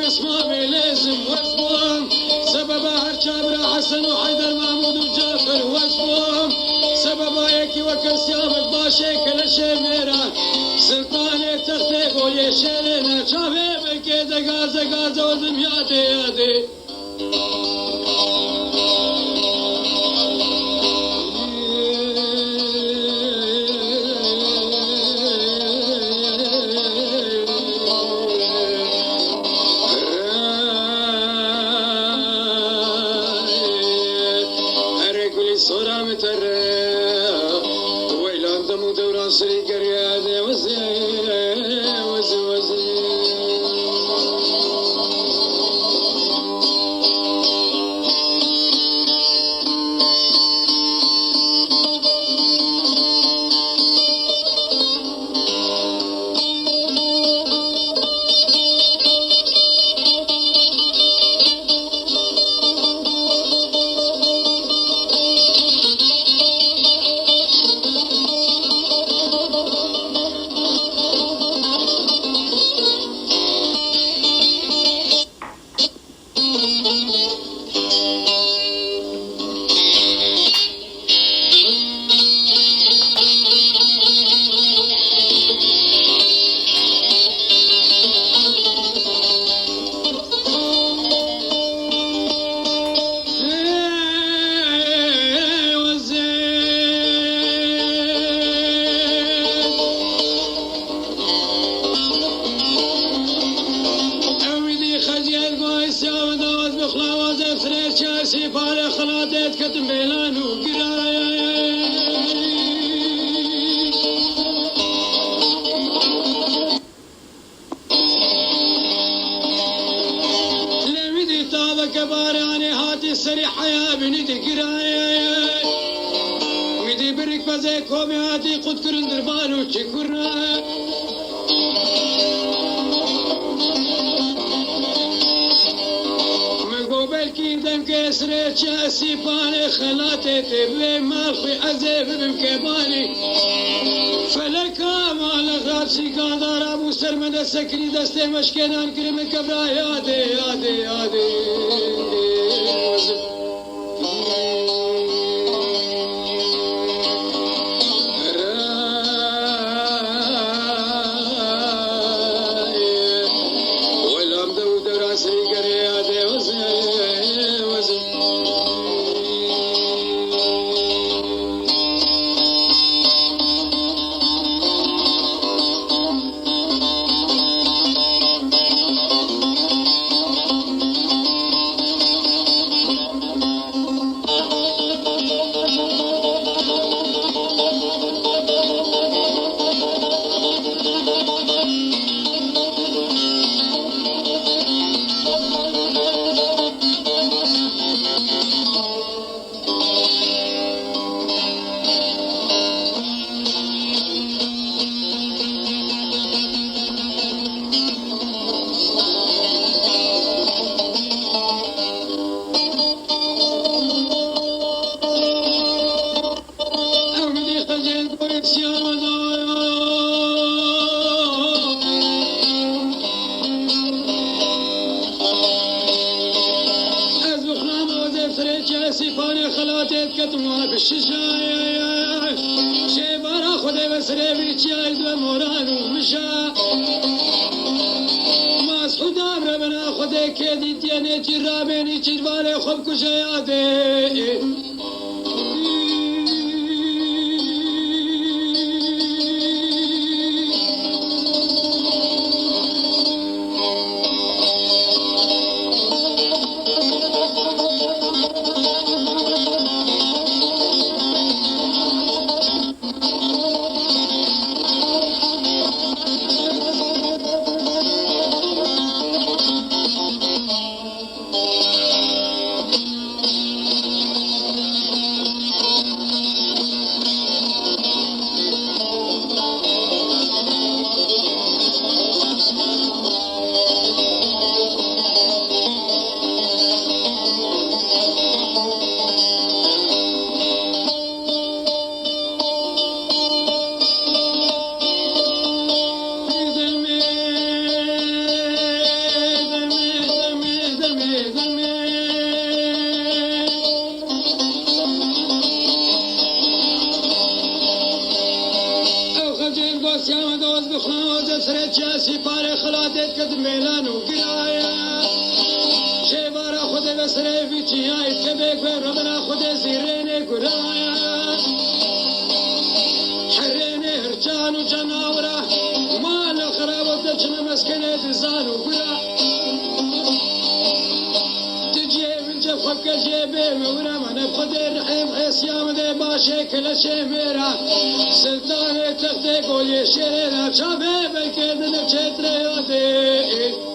اسمه لازم واسمهم سبب هرشابرا حسن وحيدر محمود وجعفر واسمهم سبب يكي وكسيابك باشي كل شميرة سلطان تختي قولي شيرنا شافي بكي دقاز وزم يادي سكري دستي مشكلان كلمة كبرى يادي خلاتت قد ميلان وقرايا شيبارا خود بسري في تياي كبك ربنا خود زيريني قرايا حريني هرجان وجناورا وما الخراب ودجنا مسكنة زان وقرا تجي من جفك جيبي مورا من خود الرحيم حسيام دي باشي كل شي ميرا سلطاني تختي قولي شيرا شابي بكيد نبشت ريوتي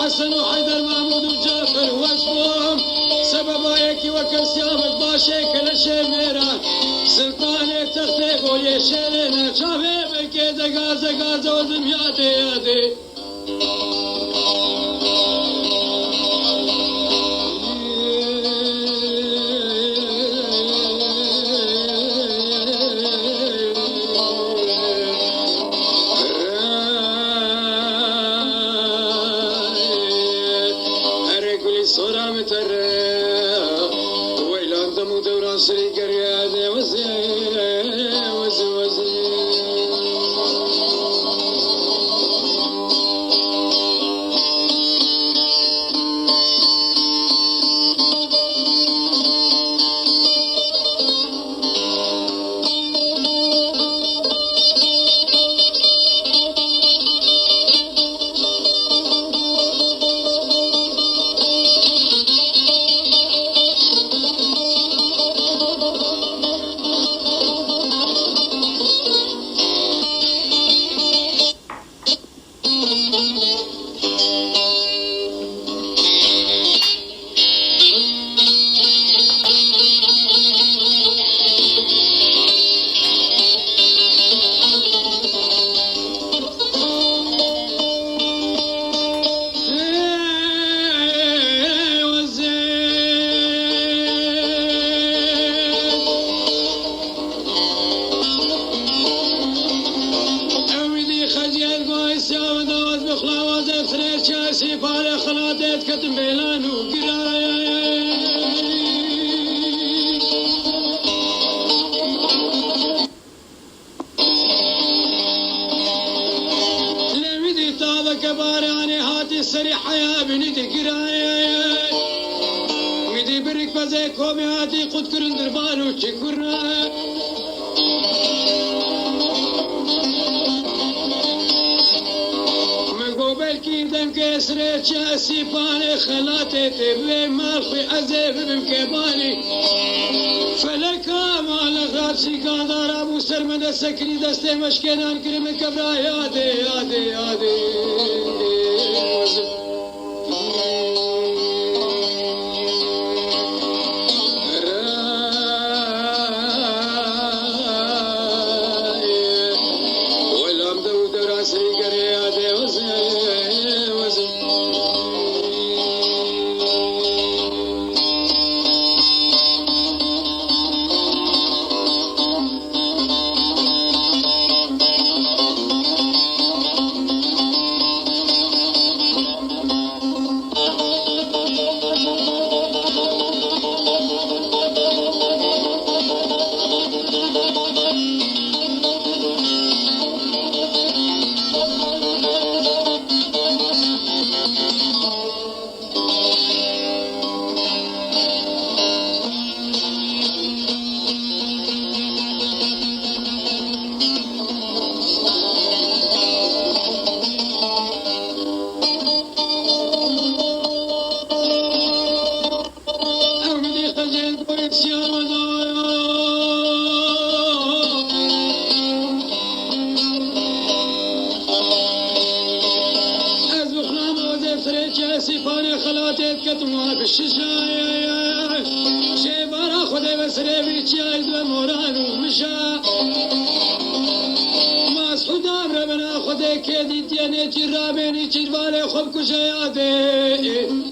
حسن وحيدر محمود وجعفر واسمهم سبب يكي وكسيامك باشي كل شي ميرا سلطاني تختي قولي شيرنا شافي بكي دقازة قازة وزمياتي ياتي بخلاوز فرير شاسي فالي خلاتت كتم بيلان وقراي لمدي طابة كباراني هاتي السريحة يا بنيتي قراي مدي برك بزي كومي هاتي قد كرن دربانو تشكرنا دم كسر جاسي بالي خلاتي تبي مالخي عزيب بمكبالي فلك مال غابسي قادر ابو سرمد السكري دستي مشكلان كلمة كبرا يادي يادي يادي سيفاني خلاتت كتمها بالشجاع شيبارا خدي بسري بيتشايد وموران ومشا ما سخدام ربنا خدي كيدي تياني جرابيني جربالي خبكو شيادي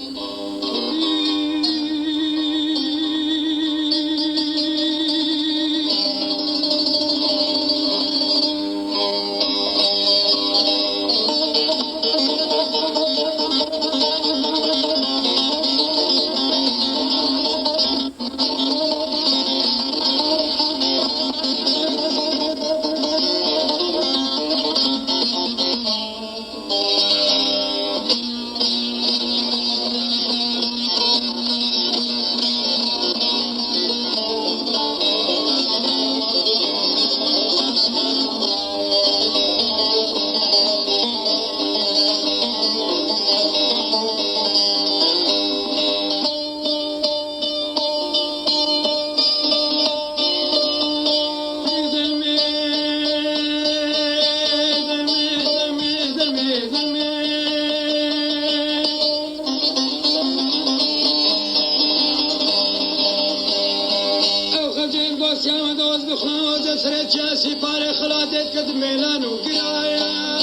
جاسي باري خلاتت قد ميلان وقرايا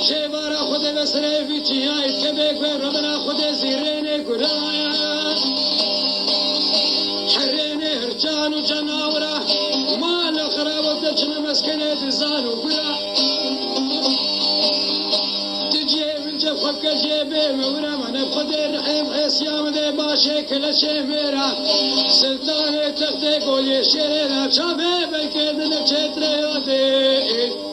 شيبارا خدي بسري في تياي كبيك ربنا خدي زيريني قرايا حريني هرجان وجناورا وما الخراب ودجنا مسكنة زان وقرا تجي من جفك جيبي مورا من خدي الرحيم حسيام دي باشي كل شي ميرا سلطاني تختي قولي شيرينا شابي بكيد نكشت ريوتي